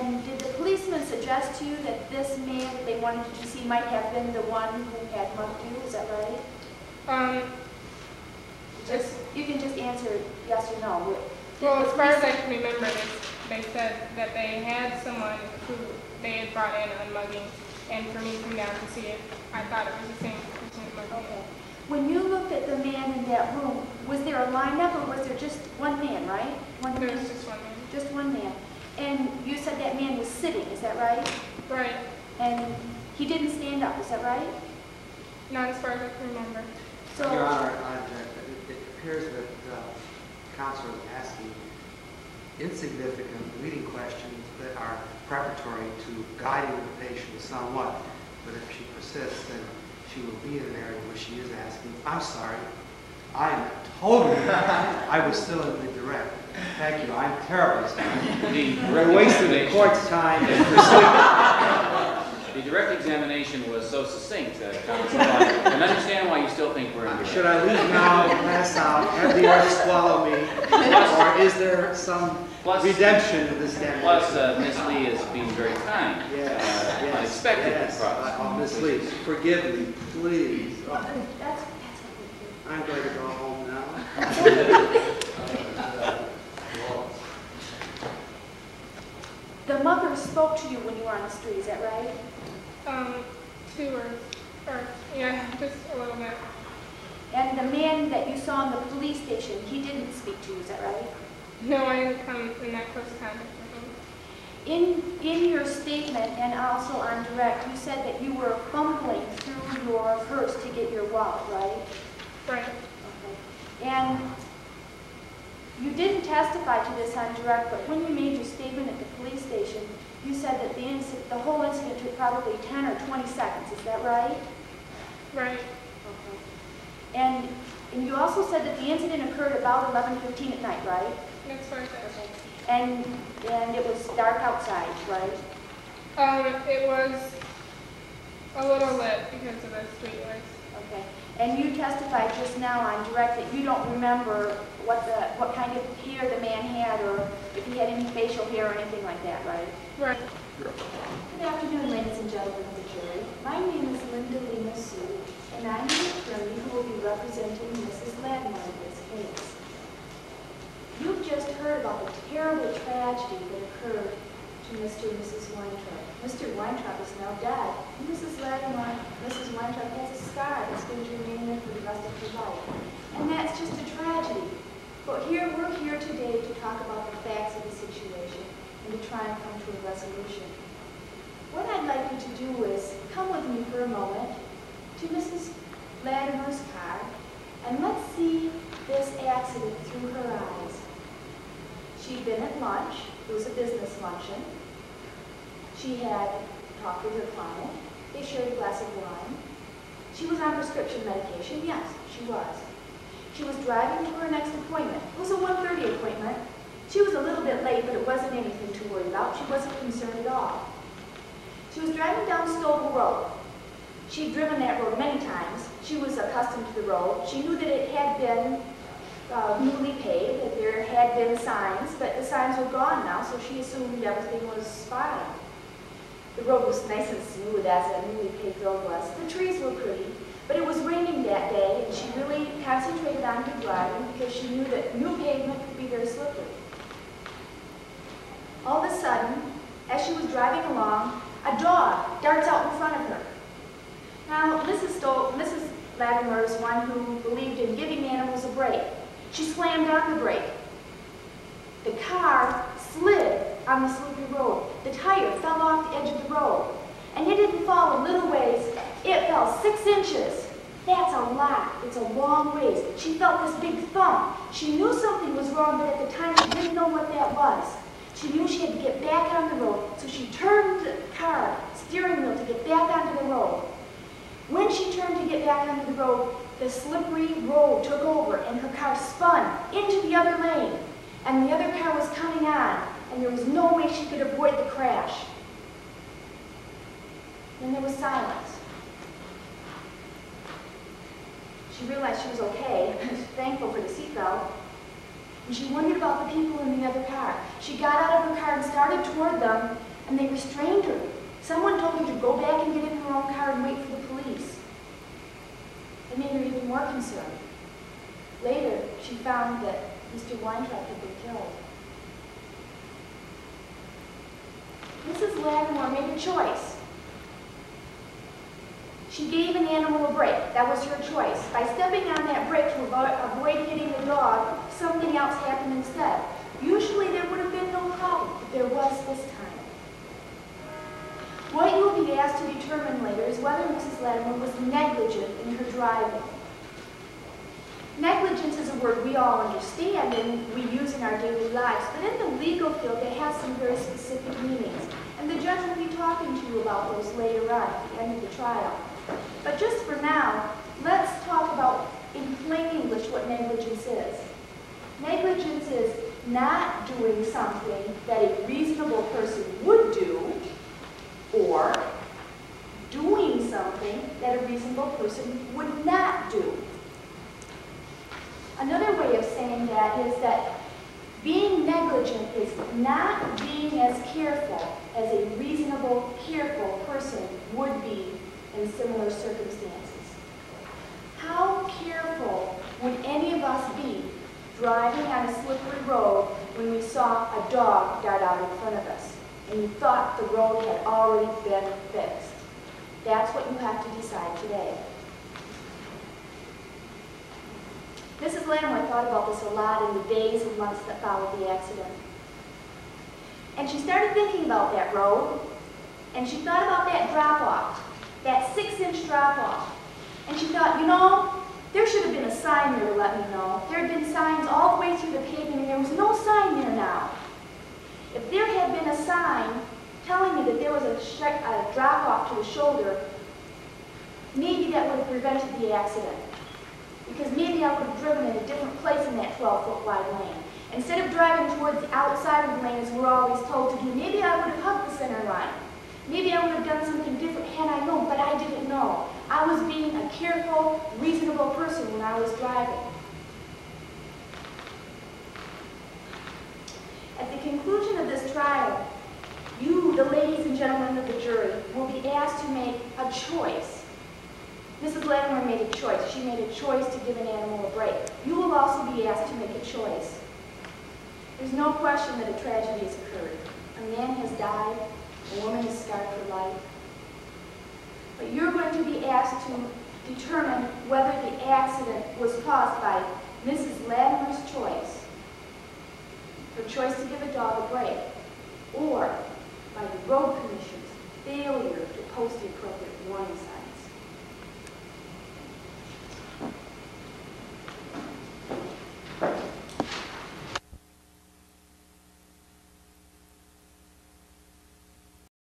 And did the policeman suggest to you that this man that they wanted you to see might have been the one who had mugged you? Is that right? You can just answer yes or no. Well, as far as I can remember, they said that they had someone who they had brought in on mugging, and for me to come down to see it, I thought it was the same person who mugged me. Okay. When you looked at the man in that room, was there a lineup or was there just one man, right? There was just one man. Just one man. And you said that man was sitting, is that right? Right. And he didn't stand up, is that right? Not as far as I can remember. So, Your Honor, it appears that counsel is asking insignificant leading questions that are preparatory to guiding the patient somewhat. But if she persists, then she will be in an area where she is asking, I'm sorry, I'm totally, I was still in the direct. Thank you, I'm terribly sorry. We're wasting the court's time. The direct examination was so succinct that counsel can understand why you still think we're in direct. Should I leave now, pass out, have the earth swallow me, or is there some redemption to this damage? Plus, Ms. Lee is being very kind. Yes, unexpected yes. process. Ms. Lee, forgive me, please. Oh, That's I'm going to go home now. The mother spoke to you when you were on the street, is that right? Two words. Yeah, just a little bit. And the man that you saw in the police station, he didn't speak to you, is that right? No, I didn't come in that close contact with him. In your statement and also on direct, you said that you were fumbling through your purse to get your wallet, right? Right. Okay. And you didn't testify to this on direct, but when you made your statement at the police station, you said that the whole incident took probably 10 or 20 seconds. Is that right? Right. Okay. And you also said that the incident occurred about 11:15 at night, right? That's right. Okay. And it was dark outside, right? It was a little lit because of the street lights. Okay. And you testified just now on direct that you don't remember what kind of hair the man had, or if he had any facial hair or anything like that, right? Right. Good afternoon, ladies and gentlemen of the jury. My name is LindaLee Massoud, and I'm the attorney who will be representing Mrs. Latimer in this case. You've just heard about the terrible tragedy that occurred to Mr. and Mrs. Weintraub. Mr. Weintraub is now dead. Mrs. Latimer, Mrs. Weintraub has a scar that's going to remain there for the rest of her life. And that's just a tragedy. But we're here today to talk about the facts of the situation and to try and come to a resolution. What I'd like you to do is come with me for a moment to Mrs. Latimer's car, and let's see this accident through her eyes. She'd been at lunch. It was a business luncheon. She had talked with her client. They shared a glass of wine. She was on prescription medication. Yes, she was. She was driving to her next appointment. It was a 1:30 appointment. She was a little bit late, but it wasn't anything to worry about. She wasn't concerned at all. She was driving down Stovall Road. She'd driven that road many times. She was accustomed to the road. She knew that it had been newly paved, that there had been signs, but the signs were gone now, so she assumed everything was fine. The road was nice and smooth, as a newly paved road was. The trees were pretty, but it was raining that day, and she really concentrated on her driving because she knew that new pavement could be very slippery. All of a sudden, as she was driving along, a dog darts out in front of her. Now, Mrs. Latimer is one who believed in giving animals a break. She slammed on the brake. The car slid on the slippery road. The tire fell off the edge of the road. And it didn't fall a little ways. It fell 6 inches. That's a lot. It's a long ways. She felt this big thump. She knew something was wrong, but at the time she didn't know what that was. She knew she had to get back on the road, so she turned the car steering wheel to get back onto the road. When she turned to get back onto the road, the slippery road took over and her car spun into the other lane. And the other car was coming on, and there was no way she could avoid the crash. Then there was silence. She realized she was okay, and was thankful for the seatbelt. And she wondered about the people in the other car. She got out of her car and started toward them, and they restrained her. Someone told her to go back and get in her own car and wait for the police. It made her even more concerned. Later, she found that Mr. Weintraub had been killed. Mrs. Lattimore made a choice. She gave an animal a break. That was her choice. By stepping on that brake to avoid hitting the dog, something else happened instead. Usually there would have been no problem, but there was this time. What you will be asked to determine later is whether Mrs. Lattimore was negligent in her driving. Negligence is a word we all understand and we use in our daily lives, but in the legal field it has some very specific meanings. And the judge will be talking to you about those later on at the end of the trial. But just for now, let's talk about, in plain English, what negligence is. Negligence is not doing something that a reasonable person would do, or doing something that a reasonable person would not do. Another way of saying that is that being negligent is not being as careful as a reasonable, careful person would be in similar circumstances. How careful would any of us be driving on a slippery road when we saw a dog dart out in front of us and you thought the road had already been fixed? That's what you have to decide today. Mrs. Lattimore thought about this a lot in the days and months that followed the accident. And she started thinking about that road, and she thought about that drop-off, that 6-inch drop-off. And she thought, you know, there should have been a sign there to let me know. There had been signs all the way through the pavement, and there was no sign there now. If there had been a sign telling me that there was a drop-off to the shoulder, maybe that would have prevented the accident. Because maybe I would have driven in a different place in that 12-foot wide lane. Instead of driving towards the outside of the lane as we're always told to do, maybe I would have hugged the center line. Maybe I would have done something different had I known, but I didn't know. I was being a careful, reasonable person when I was driving. At the conclusion of this trial, you, the ladies and gentlemen of the jury, will be asked to make a choice. Mrs. Lattimore made a choice. She made a choice to give an animal a break. You will also be asked to make a choice. There's no question that a tragedy has occurred. A man has died. A woman is scarred for life. But you're going to be asked to determine whether the accident was caused by Mrs. Lattimore's choice, her choice to give a dog a break, or by the road commission's failure to post the appropriate warning signs.